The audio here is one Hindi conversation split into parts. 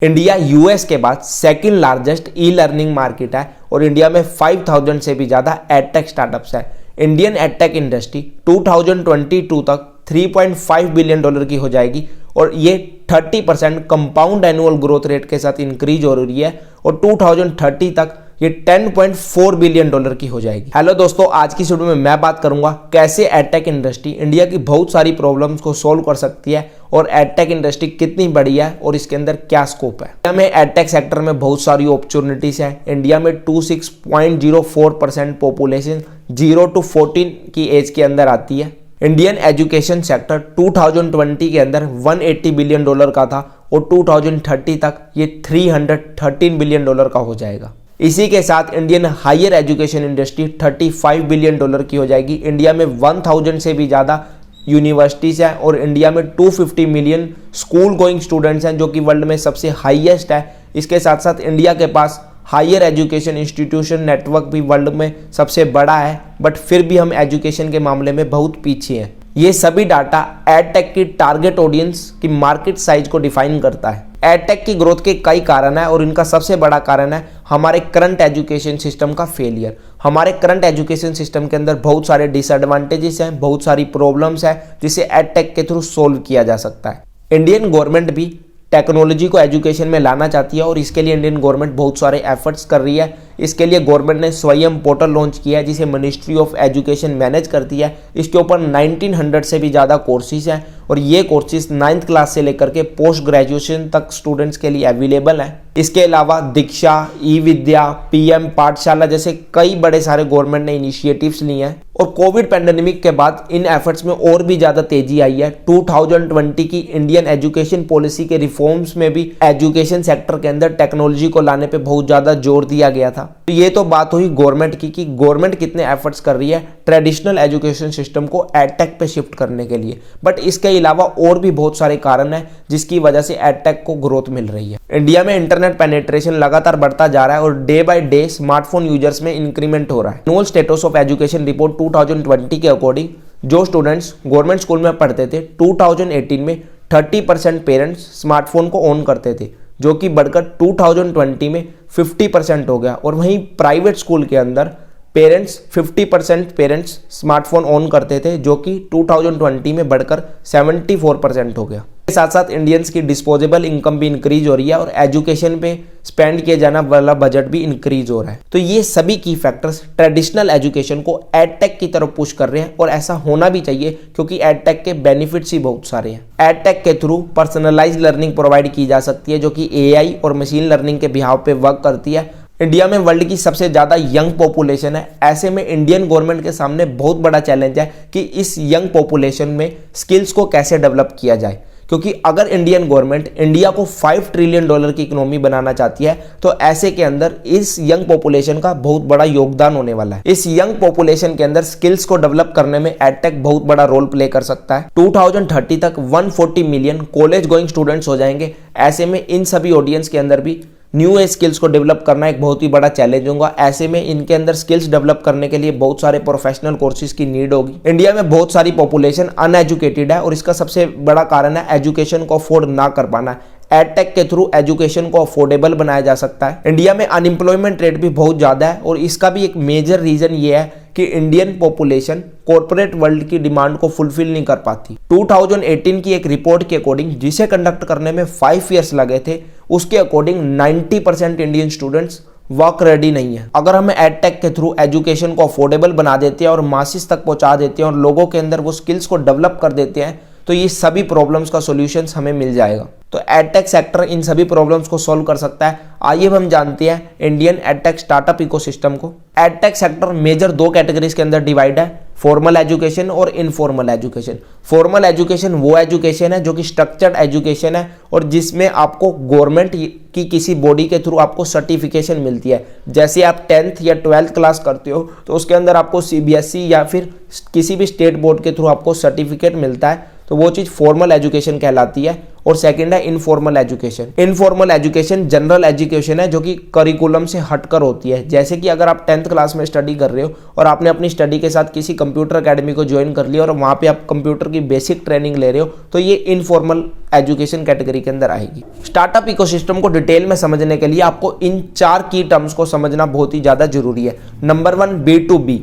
इंडिया यूएस के बाद second largest e learning market है और इंडिया में 5000 से भी ज़्यादा एडटेक स्टार्टअप्स है। इंडियन एडटेक इंडस्ट्री 2022 तक $3.5 बिलियन की हो जाएगी और ये 30% कंपाउंड एनुअल ग्रोथ रेट के साथ इंक्रीज हो रही है और 2030 तक ये $10.4 बिलियन की हो जाएगी। हेलो दोस्तों, आज की वीडियो में मैं बात करूंगा कैसे एडटेक इंडस्ट्री इंडिया की बहुत सारी प्रॉब्लम्स को सॉल्व कर सकती है और एडटेक इंडस्ट्री कितनी बड़ी है और इसके अंदर क्या स्कोप है। इंडिया में एडटेक सेक्टर में बहुत सारी अपॉर्चुनिटीज है। इंडिया में 26.04% पॉपुलेशन 0 to 14 की एज के अंदर आती है। इंडियन एजुकेशन सेक्टर 2020 के अंदर $180 बिलियन का था और 2030 तक ये $313 बिलियन का हो जाएगा। इसी के साथ Indian higher education industry $35 billion की हो जाएगी। इंडिया में 1000 से भी ज़्यादा यूनिवर्सिटीज़ हैं और इंडिया में 250 मिलियन स्कूल गोइंग स्टूडेंट्स हैं, जो कि वर्ल्ड में सबसे हाईएस्ट है। इसके साथ साथ इंडिया के पास हायर एजुकेशन इंस्टीट्यूशन नेटवर्क भी वर्ल्ड में सबसे बड़ा है, बट फिर भी हम एजुकेशन के मामले में बहुत पीछे हैं। ये सभी डाटा एडटेक की टारगेट ऑडियंस की मार्केट साइज को डिफाइन करता है। एडटेक की ग्रोथ के कई कारण है और इनका सबसे बड़ा कारण है हमारे करंट एजुकेशन सिस्टम का फेलियर। हमारे करंट एजुकेशन सिस्टम के अंदर बहुत सारे डिसएडवांटेजेस हैं, बहुत सारी प्रॉब्लम्स हैं जिसे एडटेक के थ्रू सोल्व किया जा सकता है। इंडियन गवर्नमेंट भी टेक्नोलॉजी को एजुकेशन में लाना चाहती है और इसके लिए इंडियन गवर्नमेंट बहुत सारे एफर्ट्स कर रही है। इसके लिए गवर्नमेंट ने स्वयं पोर्टल लॉन्च किया है जिसे मिनिस्ट्री ऑफ एजुकेशन मैनेज करती है। इसके ऊपर 1900 से भी ज़्यादा कोर्सेज हैं और ये कोर्सेज 9th क्लास से लेकर के पोस्ट ग्रेजुएशन तक स्टूडेंट्स के लिए अवेलेबल हैं। इसके अलावा दीक्षा, ई विद्या, पीएम पाठशाला जैसे कई बड़े सारे गवर्नमेंट ने इनिशिएटिव्स लिए हैं और कोविड पैंडेमिक के बाद इन एफर्ट्स में और भी ज़्यादा तेजी आई है। 2020 की इंडियन एजुकेशन पॉलिसी के रिफॉर्म्स में भी एजुकेशन सेक्टर के अंदर टेक्नोलॉजी को लाने पे बहुत ज़्यादा जोर दिया गया था। तो ये तो बात हुई गवर्नमेंट की कि गवर्नमेंट कितने एफर्ट्स कर रही है ट्रेडिशनल एजुकेशन सिस्टम को एडटेक पे शिफ्ट करने के लिए, बट इसके अलावा और भी बहुत सारे कारण हैं जिसकी वजह से एडटेक को ग्रोथ मिल रही है। इंडिया में इंटरनेट पेनिट्रेशन लगातार बढ़ता जा रहा है और day by day smartphone users में इंक्रीमेंट हो रहा है। Annual status of education report 2020 के अकॉर्डिंग जो स्टूडेंट्स गवर्नमेंट स्कूल में पढ़ते थे 2018 में 30% पेरेंट्स स्मार्टफोन को ऑन करते थे, जो कि बढ़कर 2020 में 50% हो गया। और वहीं प्राइवेट स्कूल के अंदर 50% पेरेंट्स स्मार्टफोन ऑन करते थे, जो कि 2020 में बढ़कर 74% हो गया। इसके साथ साथ इंडियंस की डिस्पोजेबल इनकम भी इंक्रीज हो रही है और एजुकेशन पे स्पेंड किया जाने वाला बजट भी इंक्रीज हो रहा है। तो ये सभी की फैक्टर्स ट्रेडिशनल एजुकेशन को एडटेक की तरफ पुश कर रहे हैं और ऐसा होना भी चाहिए क्योंकि एडटेक के बेनिफिट्स ही बहुत सारे हैं। एडटेक के थ्रू पर्सनलाइज्ड लर्निंग प्रोवाइड की जा सकती है, जो कि एआई और मशीन लर्निंग के बिहाव पे वर्क करती है। इंडिया में वर्ल्ड की सबसे ज़्यादा यंग पॉपुलेशन है। ऐसे में इंडियन गवर्नमेंट के सामने बहुत बड़ा चैलेंज है कि इस यंग पॉपुलेशन में स्किल्स को कैसे डेवलप किया जाए, क्योंकि अगर इंडियन गवर्नमेंट इंडिया को $5 ट्रिलियन की इकोनॉमी बनाना चाहती है तो ऐसे के अंदर इस यंग पॉपुलेशन का बहुत बड़ा योगदान होने वाला है। इस यंग पॉपुलेशन के अंदर स्किल्स को डेवलप करने में एडटेक बहुत बड़ा रोल प्ले कर सकता है। 2030 तक 140 मिलियन कॉलेज गोइंग स्टूडेंट्स हो जाएंगे। ऐसे में इन सभी ऑडियंस के अंदर भी न्यू एज स्किल्स को डेवलप करना एक बहुत ही बड़ा चैलेंज होगा। ऐसे में इनके अंदर स्किल्स डेवलप करने के लिए बहुत सारे प्रोफेशनल कोर्सेज की नीड होगी। इंडिया में बहुत सारी पॉपुलेशन अनएजुकेटेड है और इसका सबसे बड़ा कारण है एजुकेशन को अफोर्ड ना कर पाना। एडटेक के थ्रू एजुकेशन को अफोर्डेबल बनाया जा सकता है। इंडिया में अनएम्प्लॉयमेंट रेट भी बहुत ज़्यादा है और इसका भी एक मेजर रीजन ये है कि इंडियन पॉपुलेशन कॉर्पोरेट वर्ल्ड की डिमांड को फुलफिल नहीं कर पाती। 2018 की एक रिपोर्ट के अकॉर्डिंग, जिसे कंडक्ट करने में 5 ईयर्स लगे थे, उसके according 90% Indian students work ready नहीं है। अगर हम एडटेक के थ्रू एजुकेशन को अफोर्डेबल बना देते हैं और मासिस तक पहुंचा देते हैं और लोगों के अंदर वो स्किल्स को डेवलप कर देते हैं तो ये सभी प्रॉब्लम्स का सॉल्यूशंस हमें मिल जाएगा। तो एडटेक सेक्टर इन सभी प्रॉब्लम्स को सॉल्व कर सकता है। आइए हम जानते हैं इंडियन एडटेक स्टार्टअप इकोसिस्टम को। एडटेक सेक्टर मेजर 2 कैटेगरीज के अंदर डिवाइड है, फॉर्मल एजुकेशन और इनफॉर्मल एजुकेशन। फॉर्मल एजुकेशन वो एजुकेशन है जो कि स्ट्रक्चर्ड एजुकेशन है और जिसमें आपको गवर्नमेंट की किसी बॉडी के थ्रू आपको सर्टिफिकेशन मिलती है। जैसे आप 10th या 12th क्लास करते हो तो उसके अंदर आपको सीबीएसई या फिर किसी भी स्टेट बोर्ड के थ्रू आपको सर्टिफिकेट मिलता है। तो वो चीज़ फॉर्मल एजुकेशन कहलाती है। और सेकंड है informal education. Informal education general education है जो कि करिकुलम से हटकर होती है। जैसे कि अगर आप 10th क्लास में स्टडी कर रहे हो और आपने अपनी स्टडी के साथ किसी कंप्यूटर अकेडमी को ज्वाइन कर लिया और वहाँ पे आप कंप्यूटर की बेसिक ट्रेनिंग ले रहे हो, तो ये इनफॉर्मल एजुकेशन कैटेगरी के अंदर आएगी। स्टार्टअप इकोसिस्टम को डिटेल में समझने के लिए आपको इन 4 की टर्म्स को समझना बहुत ही ज़्यादा जरूरी है। Number 1 B2B।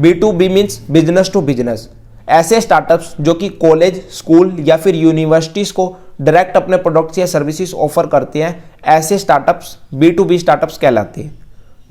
B2B means business to business. ऐसे स्टार्टअप्स जो कि कॉलेज, स्कूल या फिर यूनिवर्सिटीज़ को डायरेक्ट अपने प्रोडक्ट्स या सर्विसेज ऑफर करते हैं, ऐसे स्टार्टअप्स B2B स्टार्टअप्स कहलाते हैं।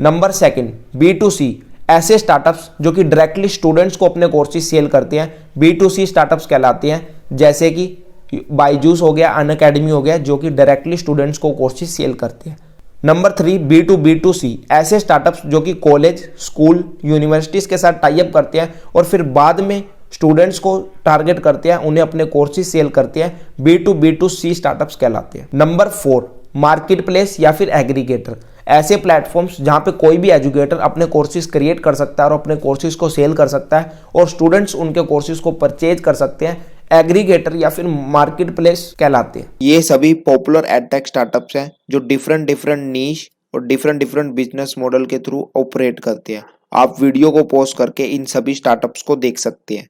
Number 2 B2C। ऐसे स्टार्टअप्स जो कि डायरेक्टली स्टूडेंट्स को अपने कोर्सेज सेल करते हैं, B2C स्टार्टअप्स कहलाते हैं। जैसे कि बायजूस हो गया, अनअकैडमी हो गया, जो कि डायरेक्टली स्टूडेंट्स को कोर्सेज सेल करते हैं। Number 3 B2B2C। ऐसे स्टार्टअप्स जो कि कॉलेज, स्कूल, यूनिवर्सिटीज़ के साथ टाई अप करते हैं और फिर बाद में स्टूडेंट्स को टारगेट करते हैं, उन्हें अपने कोर्सेज सेल करते हैं, B2B2C स्टार्टअप्स कहलाते हैं। नंबर 4 मार्केट प्लेस या फिर एग्रीगेटर। ऐसे प्लेटफॉर्म्स जहां पे कोई भी एजुकेटर अपने कोर्सेज क्रिएट कर सकता है और अपने कोर्सेज को सेल कर सकता है और स्टूडेंट्स उनके कोर्सेज को परचेज कर सकते हैं, एग्रीगेटर या फिर मार्केट प्लेस कहलाते हैं। ये सभी पॉपुलर एडटेक स्टार्टअप्स हैं जो डिफरेंट नीश और डिफरेंट बिजनेस मॉडल के थ्रू ऑपरेट करते हैं। आप वीडियो को पॉज करके इन सभी स्टार्टअप्स को देख सकते हैं।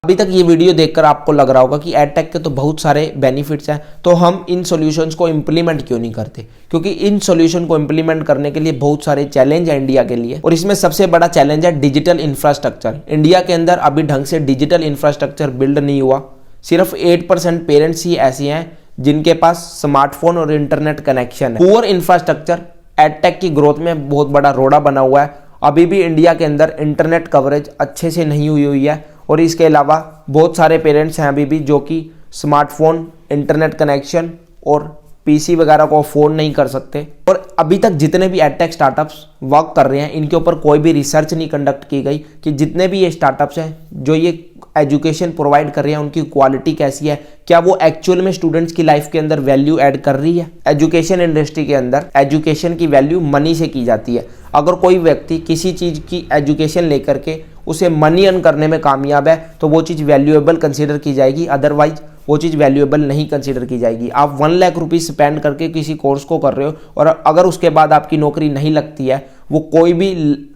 अभी तक ये वीडियो देखकर आपको लग रहा होगा कि एडटेक के तो बहुत सारे बेनिफिट्स हैं, तो हम इन सॉल्यूशंस को इम्प्लीमेंट क्यों नहीं करते? क्योंकि इन सॉल्यूशन को इम्प्लीमेंट करने के लिए बहुत सारे चैलेंज है इंडिया के लिए, और इसमें सबसे बड़ा चैलेंज है डिजिटल इंफ्रास्ट्रक्चर। इंडिया के अंदर अभी ढंग से डिजिटल इंफ्रास्ट्रक्चर बिल्ड नहीं हुआ। सिर्फ 8% पेरेंट्स ही ऐसे हैं जिनके पास स्मार्टफोन और इंटरनेट कनेक्शन है। पुअर इंफ्रास्ट्रक्चर एडटेक की ग्रोथ में बहुत बड़ा रोड़ा बना हुआ है। अभी भी इंडिया के अंदर इंटरनेट कवरेज अच्छे से नहीं हुई है, और इसके अलावा बहुत सारे पेरेंट्स हैं अभी भी जो कि स्मार्टफोन, इंटरनेट कनेक्शन और पीसी वगैरह को अफोर्ड नहीं कर सकते। और अभी तक जितने भी एडटेक स्टार्टअप्स वर्क कर रहे हैं, इनके ऊपर कोई भी रिसर्च नहीं कंडक्ट की गई कि जितने भी ये स्टार्टअप्स हैं जो ये एजुकेशन प्रोवाइड कर रहे हैं, उनकी क्वालिटी कैसी है, क्या वो एक्चुअल में स्टूडेंट्स की लाइफ के अंदर वैल्यू ऐड कर रही है। एजुकेशन इंडस्ट्री के अंदर एजुकेशन की वैल्यू मनी से की जाती है। अगर कोई व्यक्ति किसी चीज़ की एजुकेशन लेकर के उसे मनी अर्न करने में कामयाब है तो वो चीज़ वैल्यूएबल कंसीडर की जाएगी, अदरवाइज वो चीज़ वैल्यूएबल नहीं कंसीडर की जाएगी। आप 1 लाख रुपीज़ स्पेंड करके किसी कोर्स को कर रहे हो और अगर उसके बाद आपकी नौकरी नहीं लगती है, वो कोई भी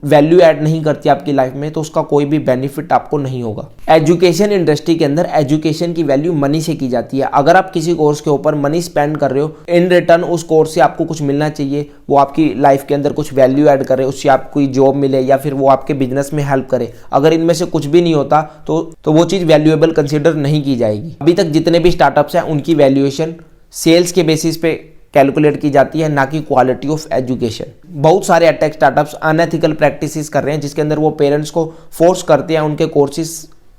वैल्यू ऐड नहीं करती आपकी लाइफ में, तो उसका कोई भी बेनिफिट आपको नहीं होगा। एजुकेशन इंडस्ट्री के अंदर एजुकेशन की वैल्यू मनी से की जाती है। अगर आप किसी कोर्स के ऊपर मनी स्पेंड कर रहे हो, इन रिटर्न उस कोर्स से आपको कुछ मिलना चाहिए, वो आपकी लाइफ के अंदर कुछ वैल्यू ऐड करे, उससे आपको कोई जॉब मिले या फिर वो आपके बिजनेस में हेल्प करे। अगर इनमें से कुछ भी नहीं होता तो वो चीज़ वैल्यूएबल कंसिडर नहीं की जाएगी। अभी तक जितने भी स्टार्टअप्स हैं उनकी वैल्यूएशन सेल्स के बेसिस पे कैलकुलेट की जाती है, ना कि क्वालिटी ऑफ एजुकेशन। बहुत सारे एडटेक स्टार्टअप्स अनएथिकल प्रैक्टिसेस कर रहे हैं जिसके अंदर वो पेरेंट्स को फोर्स करते हैं उनके कोर्सेज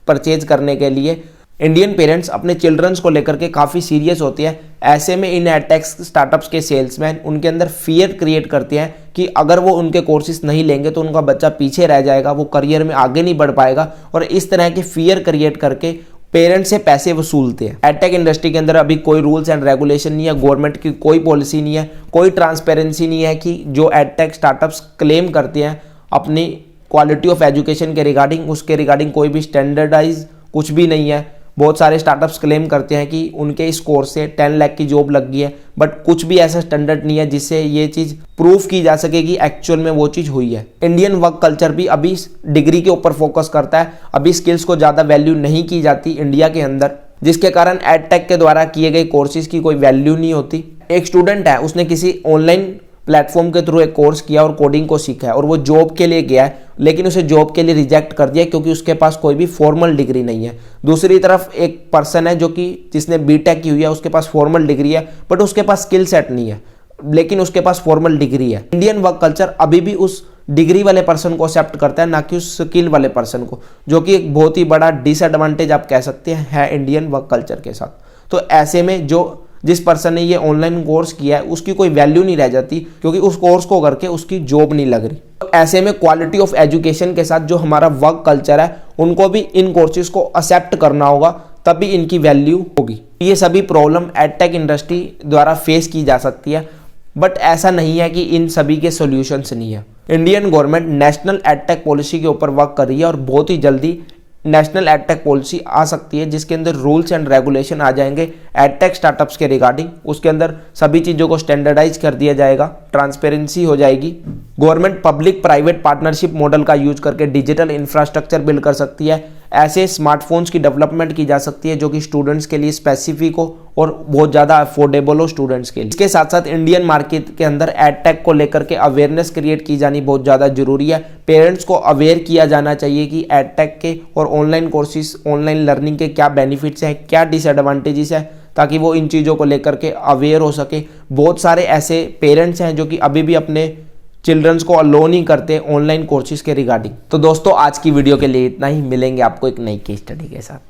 परचेज करने के लिए। इंडियन पेरेंट्स अपने चिल्ड्रंस को लेकर के काफ़ी सीरियस होते हैं। ऐसे में इन एडटेक स्टार्टअप्स के सेल्समैन उनके अंदर फियर क्रिएट करते हैं कि अगर वो उनके कोर्सेज नहीं लेंगे तो उनका बच्चा पीछे रह जाएगा, वो करियर में आगे नहीं बढ़ पाएगा, और इस तरह के फियर क्रिएट करके पेरेंट्स से पैसे वसूलते हैं। एडटेक इंडस्ट्री के अंदर अभी कोई रूल्स एंड रेगुलेशन नहीं है, गवर्नमेंट की कोई पॉलिसी नहीं है, कोई ट्रांसपेरेंसी नहीं है कि जो एडटेक स्टार्टअप्स क्लेम करते हैं अपनी क्वालिटी ऑफ एजुकेशन के रिगार्डिंग, उसके रिगार्डिंग कोई भी स्टैंडर्डाइज कुछ भी नहीं है। बहुत सारे स्टार्टअप्स क्लेम करते हैं कि उनके इस कोर्स से 10 लाख की जॉब लग गई है, बट कुछ भी ऐसा स्टैंडर्ड नहीं है जिससे ये चीज़ प्रूफ की जा सके कि एक्चुअल में वो चीज़ हुई है। इंडियन वर्क कल्चर भी अभी डिग्री के ऊपर फोकस करता है। अभी स्किल्स को ज़्यादा वैल्यू नहीं की जाती इंडिया के अंदर, जिसके कारण एडटेक के द्वारा किए गए कोर्सेज की कोई वैल्यू नहीं होती। एक स्टूडेंट है, उसने किसी ऑनलाइन प्लेटफॉर्म के थ्रू एक कोर्स किया और कोडिंग को सीखा है और वो जॉब के लिए गया है, लेकिन उसे जॉब के लिए रिजेक्ट कर दिया क्योंकि उसके पास कोई भी फॉर्मल डिग्री नहीं है। दूसरी तरफ एक पर्सन है जो कि जिसने बीटेक की हुई है, उसके पास फॉर्मल डिग्री है बट उसके पास स्किल सेट नहीं है, लेकिन उसके पास फॉर्मल डिग्री है। इंडियन वर्क कल्चर अभी भी उस डिग्री वाले पर्सन को एक्सेप्ट करता है, ना कि उस स्किल वाले पर्सन को, जो कि एक बहुत ही बड़ा डिसएडवांटेज आप कह सकते हैं है इंडियन वर्क कल्चर के साथ। तो ऐसे में जिस पर्सन ने ये ऑनलाइन कोर्स किया है उसकी कोई वैल्यू नहीं रह जाती क्योंकि उस कोर्स को करके उसकी जॉब नहीं लग रही। तो ऐसे में क्वालिटी ऑफ एजुकेशन के साथ जो हमारा वर्क कल्चर है उनको भी इन कोर्सेज को एक्सेप्ट करना होगा, तभी इनकी वैल्यू होगी। ये सभी प्रॉब्लम एडटेक इंडस्ट्री द्वारा फेस की जा सकती है, बट ऐसा नहीं है कि इन सभी के सॉल्यूशंस नहीं है। Indian government national edtech policy के ऊपर वर्क कर रही है और बहुत ही जल्दी नेशनल एडटेक पॉलिसी आ सकती है, जिसके अंदर रूल्स एंड रेगुलेशन आ जाएंगे एडटेक स्टार्टअप्स के रिगार्डिंग। उसके अंदर सभी चीज़ों को स्टैंडर्डाइज कर दिया जाएगा, ट्रांसपेरेंसी हो जाएगी। Government public private partnership model का यूज करके डिजिटल इंफ्रास्ट्रक्चर बिल्ड कर सकती है। ऐसे स्मार्टफोन्स की डेवलपमेंट की जा सकती है जो कि स्टूडेंट्स के लिए स्पेसिफिक हो और बहुत ज़्यादा अफोर्डेबल हो स्टूडेंट्स के लिए। इसके साथ साथ इंडियन मार्केट के अंदर एडटेक को लेकर के अवेयरनेस क्रिएट की जानी बहुत ज़्यादा जरूरी है। पेरेंट्स को अवेयर किया जाना चाहिए कि एडटेक के और ऑनलाइन कोर्सेज, ऑनलाइन लर्निंग के क्या बेनिफिट्स हैं, क्या डिसएडवांटेजेस हैं, ताकि वो इन चीज़ों को लेकर के अवेयर हो सके। बहुत सारे ऐसे पेरेंट्स हैं जो कि अभी भी अपने चिल्ड्रंस को अलो नहीं करते ऑनलाइन कोर्सेज के रिगार्डिंग। तो दोस्तों आज की वीडियो के लिए इतना ही, मिलेंगे आपको एक नई केस स्टडी के साथ।